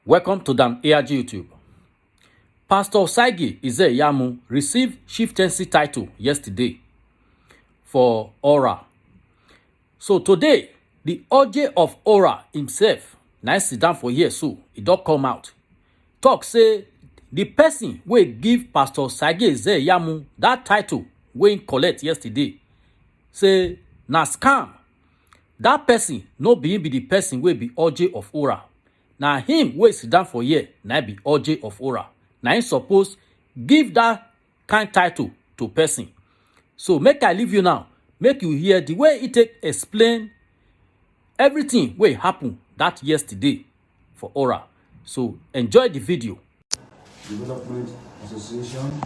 Welcome to Osagie YouTube. Pastor Osagie Ize Iyamu received chieftaincy title yesterday for ORA. So today, the OJE of ORA himself, nice sit down for here, so it don't come out. Talk say the person wey give Pastor Osagie Ize Iyamu that title wey him collect yesterday, say na scam. That person no be him be the person wey be OJE of ORA. Na him wey sit down for here na be OJE of ORA. Na him suppose give that kind title to person. So make I leave you now, make you hear the way he take explain everything wey happen that yesterday for ORA. So enjoy the video. Development Association,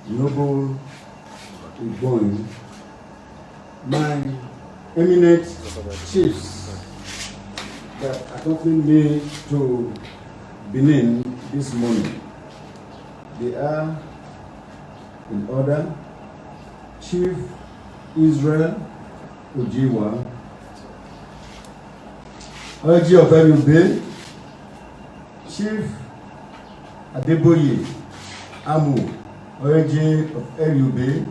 Noble Igboin, my eminent chiefs that accompanied me to Benin this morning. They are in order: Chief Israel Ojiwa, OJE of ORA, Chief Alibi, OJE of ORA,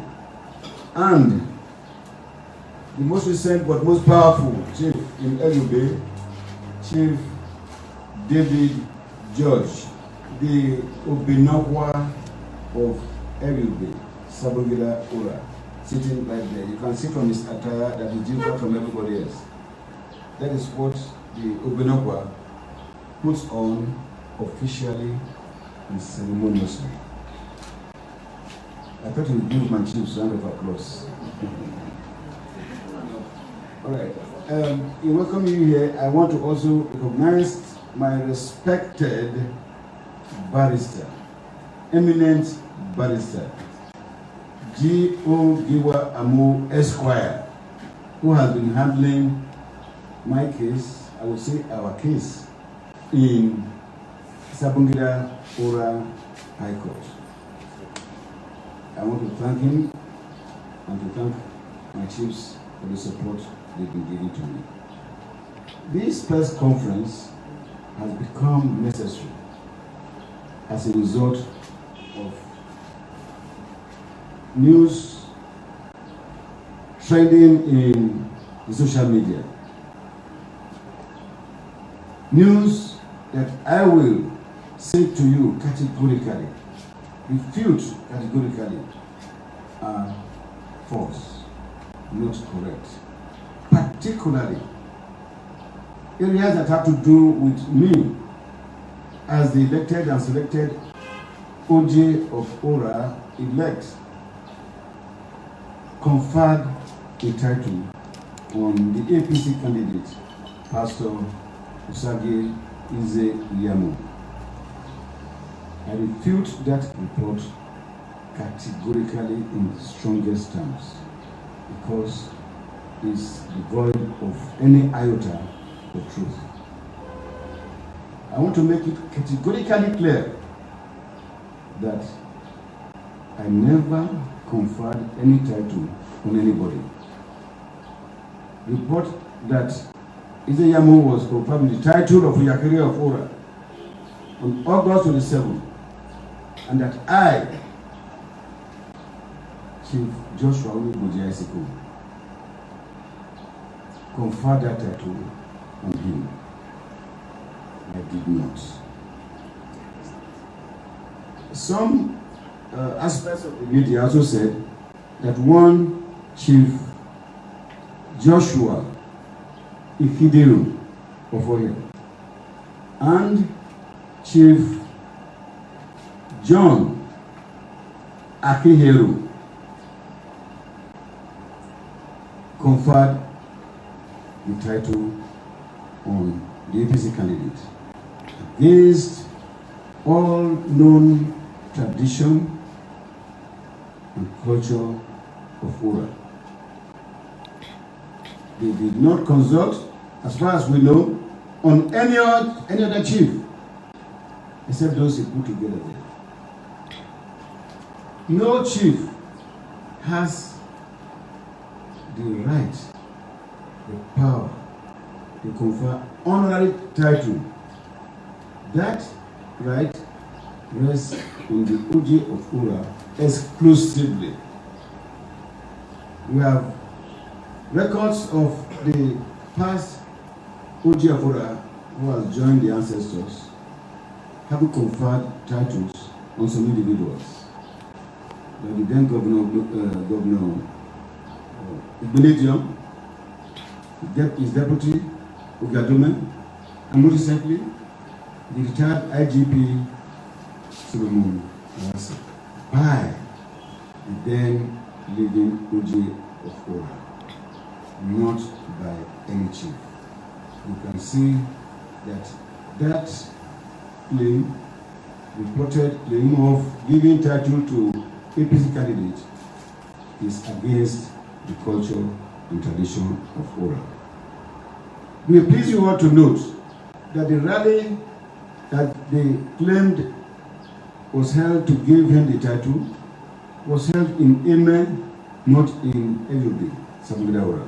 and the most recent but most powerful chief in ORA, Chief David George, the Obinokwa of ORA, Sabongila ORA, sitting right there. You can see from his attire that is different from everybody else. That is what the Obinokwa puts on officially and ceremoniously. I thought you'd give my chiefs a round of applause. All right. In welcoming you here, I want to also recognize my respected barrister, eminent barrister, Osagie Iyamu Esquire, who has been handling my case, I would say our case, in Sabongila ORA High Court. I want to thank him and to thank my chiefs for the support they've been giving to me. This press conference has become necessary as a result of news trending in the social media. News that I will say to you categorically, refute categorically, are false, not correct. Particularly areas that have to do with me as the elected and selected OJE of ORA elect, conferred a title on the APC candidate, Pastor Osagie Ize Iyamu. I refute that report categorically in the strongest terms because it's devoid of any iota of truth. I want to make it categorically clear that I never conferred any title on anybody. Report that Ize Iyamu was conferred with the title of OJE of ORA on August 27th, and that I, Chief Joshua Iyamu, conferred that title on him. I did not. Some aspects of the media also said that one Chief Joshua Ifideru of ORA and Chief John Akiheru conferred the title on the APC candidate against all known tradition and culture of ORA. They did not consult, as far as we know, on any other chief except those who put together there. No chief has the right, the power to confer honorary title That right rests on the OJE of ORA exclusively. We have records of the past OJE of ORA who has joined the ancestors, having conferred titles on some individuals. The then Governor Igbelejion, his deputy, Ugadume, and more recently, the retired IGP Solomon Arase, by the then leading OJE of ORA, not by any chief. You can see that claim, reported claim of giving title to APC candidate, is against the culture and tradition of ORA. We please you all to note that the rally that they claimed was held to give him the title was held in Ime, not in Alibi, Sabongida ORA.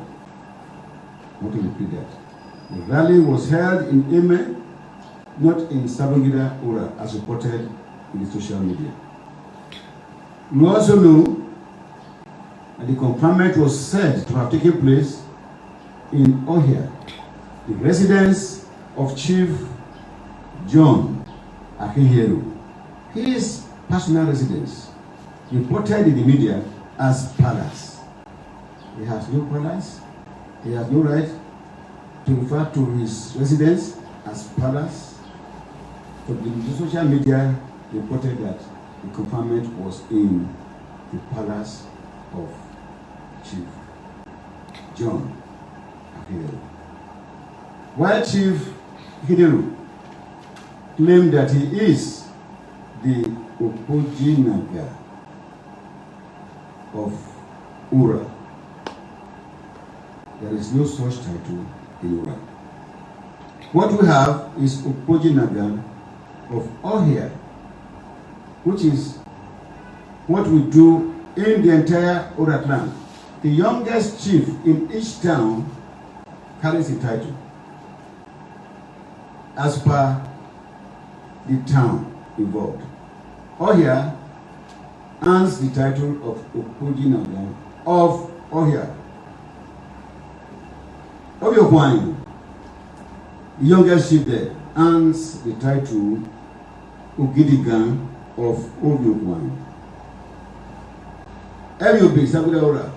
I want to repeat that. The rally was held in Ime, not in Sabongida ORA, as reported in the social media. We also know that the confinement was said to have taken place in Ohia, the residence of Chief John Akinheru. His personal residence, reported in the media as palace. He has no palace. He has no right to refer to his residence as palace. But the social media reported that the confinement was in the palace of Chief John Akinheru. While Chief Akinheru claimed that he is the Opojinaga of ORA, there is no such title in ORA. What we have is Opojinaga of Ohia, which is what we do in the entire ORA clan. The youngest chief in each town carries the title as per the town involved. Ohia earns the title of Opojinaga of Ohia. Obiokwan, the youngest chief there, earns the title Ogidigan of Obiokwan. Eliobe Sabongida ORA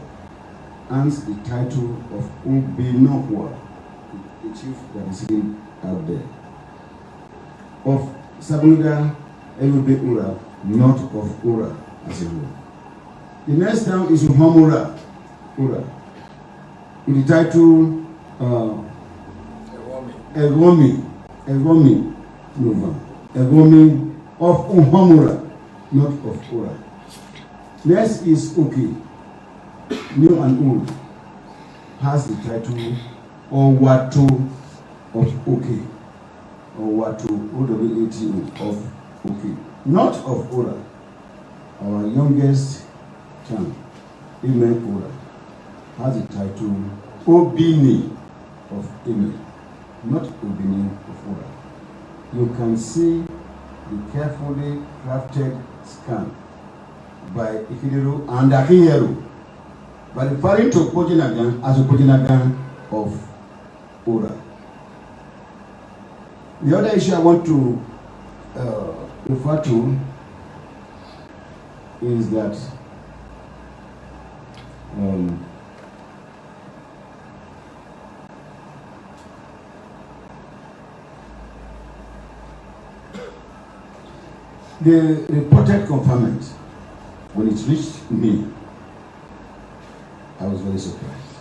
earns the title of Obinokwa, the chief that is sitting out there. Of Sabongida Eliobe ORA, not of ORA as a whole. The next town is Uhomora ORA, with the title Egomi of Uhomora, not of ORA. Next is Oki, new and old, has the title Owato of Oki, Owato, O-W-A-T-O, of Oki, not of ORA. Our youngest town, Ime ORA, has the title Obini of Ime, not Obini of ORA. You can see the carefully crafted scan by Ikidiru and Akinheru by referring to Opojinaga as Opojinaga of ORA. The other issue I want to refer to is that the reported confinement, when it reached me, I was very surprised.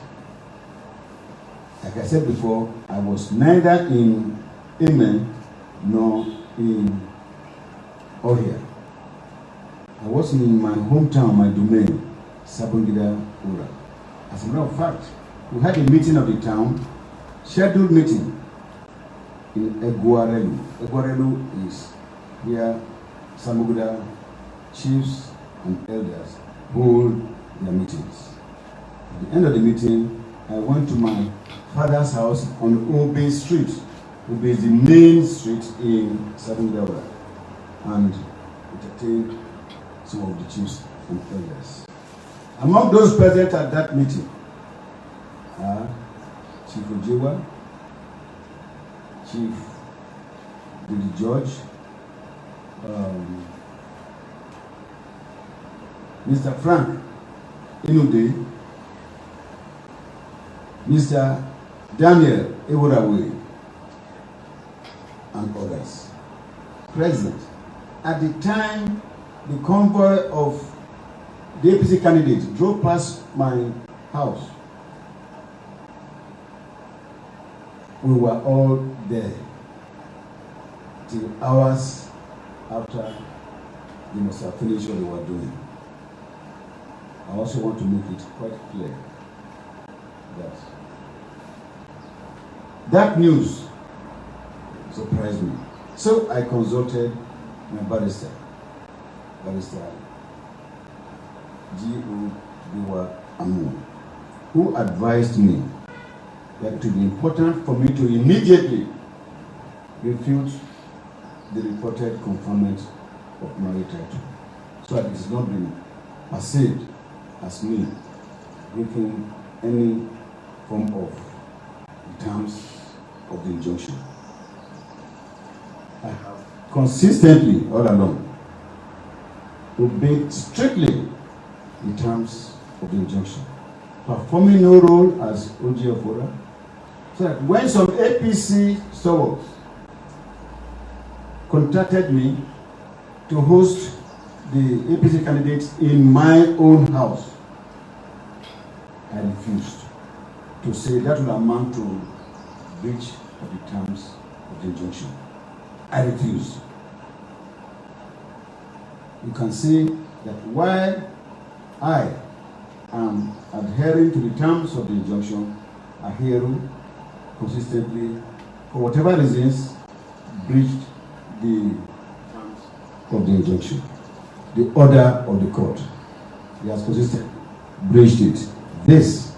Like I said before, I was neither in Ime nor in Ohia. I was in my hometown, my domain, Sabongida ORA. As a matter of fact, we had a meeting of the town, scheduled meeting in Eguarelu. Eguarelu is where Sabongida chiefs and elders hold their meetings. At the end of the meeting, I went to my father's house on Obe Street, will be the main street in Sabongida ORA and entertain some of the chiefs and elders. Among those present at that meeting are Chief Ojewa, Chief Didi George, Mr. Frank Inude, Mr. Daniel Eworawe, and others. Present. At the time the convoy of the APC candidates drove past my house, we were all there till hours after they must have finished what they were doing. I also want to make it quite clear that that news surprised me. So I consulted my barrister, Osagie Iyamu, who advised me that it would be important for me to immediately refute the reported conferment of marriage title, so that it has not been perceived as me breaking any form of the terms of the injunction. I have consistently all along obeyed strictly the terms of the injunction, performing no role as OJE of ORA, so that when some APC stalwarts contacted me to host the APC candidates in my own house, I refused to say that would amount to breach of the terms of the injunction. I refused. You can see that while I am adhering to the terms of the injunction, Aheru consistently, for whatever reasons, breached the terms of the injunction, the order of the court. He has consistently breached it. This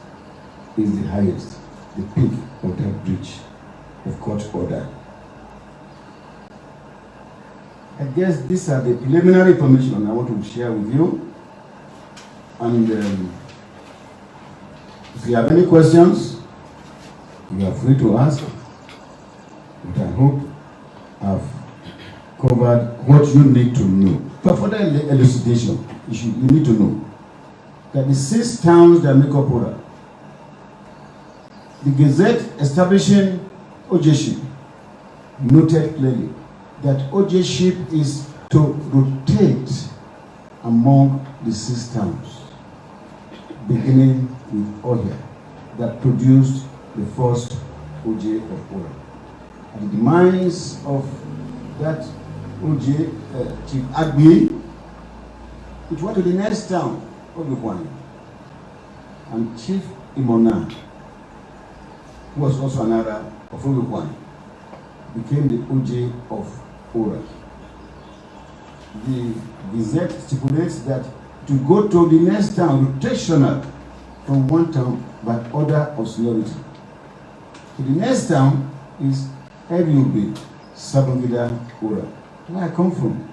is the highest, the peak of that breach of court order. I guess these are the preliminary information I want to share with you. And if you have any questions, you are free to ask. But I hope I've covered what you need to know. For further elucidation, you need to know that the 6 towns that make up ORA, the Gazette establishing OJE noted clearly that OJE is to rotate among the 6 towns, beginning with OHIA, that produced the first OJE of ORA. At the demise of that OJE, Chief Agbi, it went to the next town, Obikwani, and Chief Imona, who was also another of Obikwani, became the OJE of ORA. The Gazette stipulates that to go to the next town, rotational from one town by order of seniority. So the next town is Alibi, Sabongida ORA, where I come from.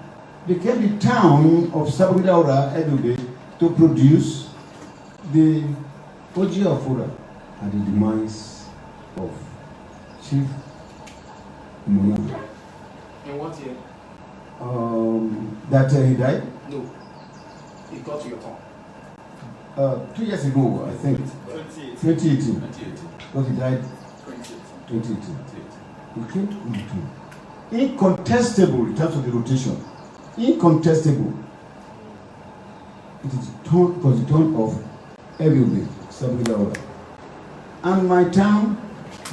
Became the town of Sabongida ORA, Alibi, to produce the OJE of ORA at the demise of Chief Imona. In what year? That he died? No. He got to your town. 2 years ago, I think. 2018. Because he died 2018. He came to Utu. Incontestable in terms of the rotation. Incontestable. It was the turn of Alibi, Sabongida ORA. And my town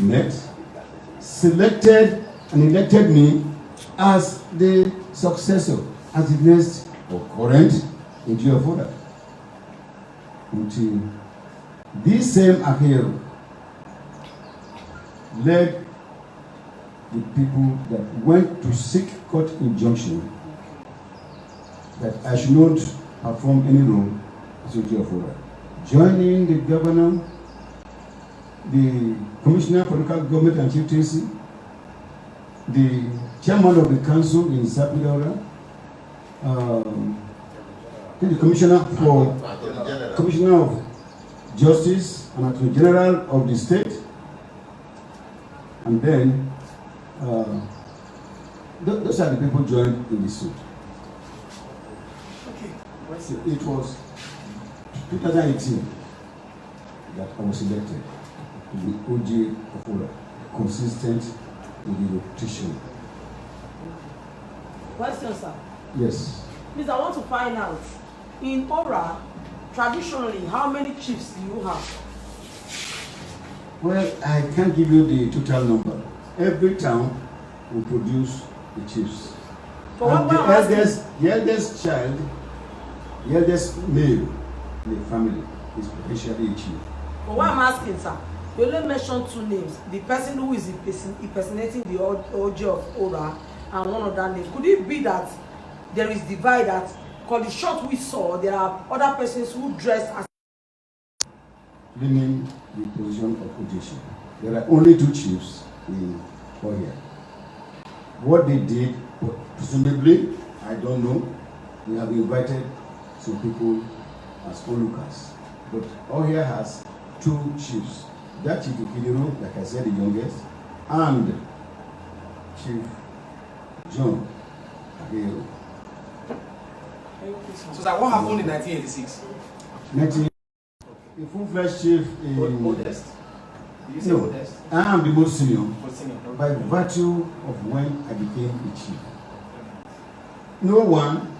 met, selected and elected me as the successor, as the next or current OJE of ORA. Until this same Ahero led the people that went to seek court injunction that I should not perform any role as OJE of ORA, joining the governor, the commissioner for local government and chieftaincy, the chairman of the council in Sapidora, the commissioner of justice and attorney general of the state, and then those are the people joined in the suit. So it was 2018 that I was elected to the OJE of ORA, consistent with the rotation. Question, sir. Yes. Please, I want to find out, in ORA, traditionally, how many chiefs do you have? Well, I can't give you the total number. Every town will produce the chiefs. So And what the eldest child, the eldest male in the family is potentially a chief. But what I'm asking, sir, you only mentioned two names. The person who is impersonating the OJE of ORA and one other name. Could it be that there is divide that, because the shot we saw, there are other persons who dress as... Meaning the position of OJE. There are only two chiefs in ORA. What they did, presumably, I don't know. We have invited some people as onlookers. But ORA has two chiefs. That Chief Ikidiro, like I said, the youngest, and Chief John Agero. So that what happened in 1986? The full-fledged chief in... Oldest? Did you say No, oldest? I am the most senior Most senior. by virtue of when I became a chief. No one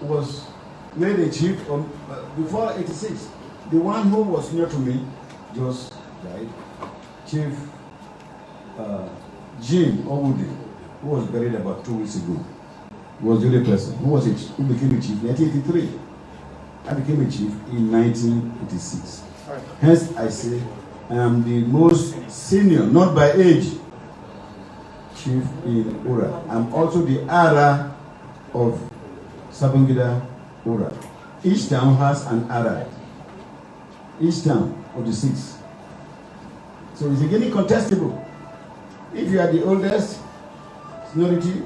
was made a chief before 86. The one who was near to me just died. Chief Jim Owude, who was buried about 2 weeks ago, was the only person who became a chief in 1983. I became a chief in 1986. Right. Hence, I say I am the most senior, not by age, chief in ORA. I'm also the ARA of Sabongida ORA. Each town has an ARA. Each town of the 6. So it's again incontestable. If you are the oldest seniority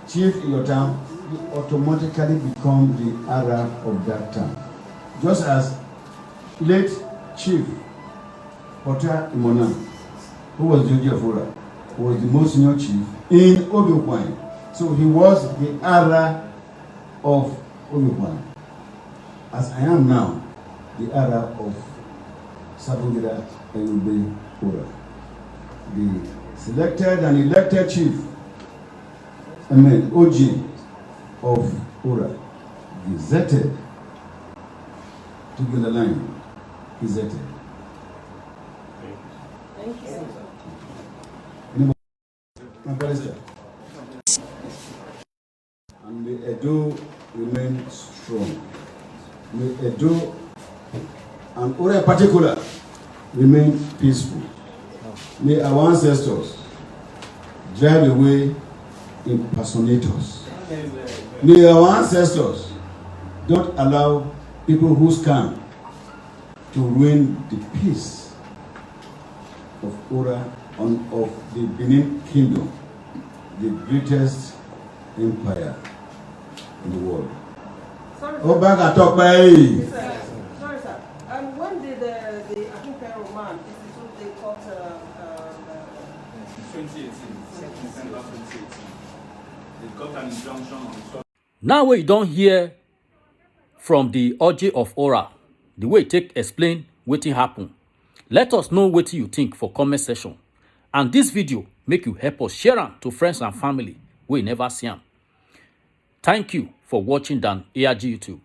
chief in your town, you automatically become the ARA of that town. Just as late Chief Potter Imona, who was the OJE of ORA, was the most senior chief in Obiokwane. So he was the ARA of Obiokwane. As I am now, the ARA of Sabongida Elube ORA. The selected and elected chief, OJE of ORA, gazetted, to be on the line, gazetted. Thank you, sir. Anybody? My barrister. And may Edo remain strong. May Edo and ORA in particular remain peaceful. May our ancestors drive away impersonators. May our ancestors don't allow people who scam to ruin the peace of ORA and of the Benin Kingdom, the greatest empire in the world. Sorry, Oh, sir. back and talk by. Sorry, sir. And when did the Akinpero man, this is what they called 2018. December 2018. They got an injunction on the... Now we don't hear from the OJE of ORA, the way take explain wetin happen. Let us know what you think for comment section. And this video make you help us share am to friends and family we never see am. Thank you for watching Dan ARG YouTube.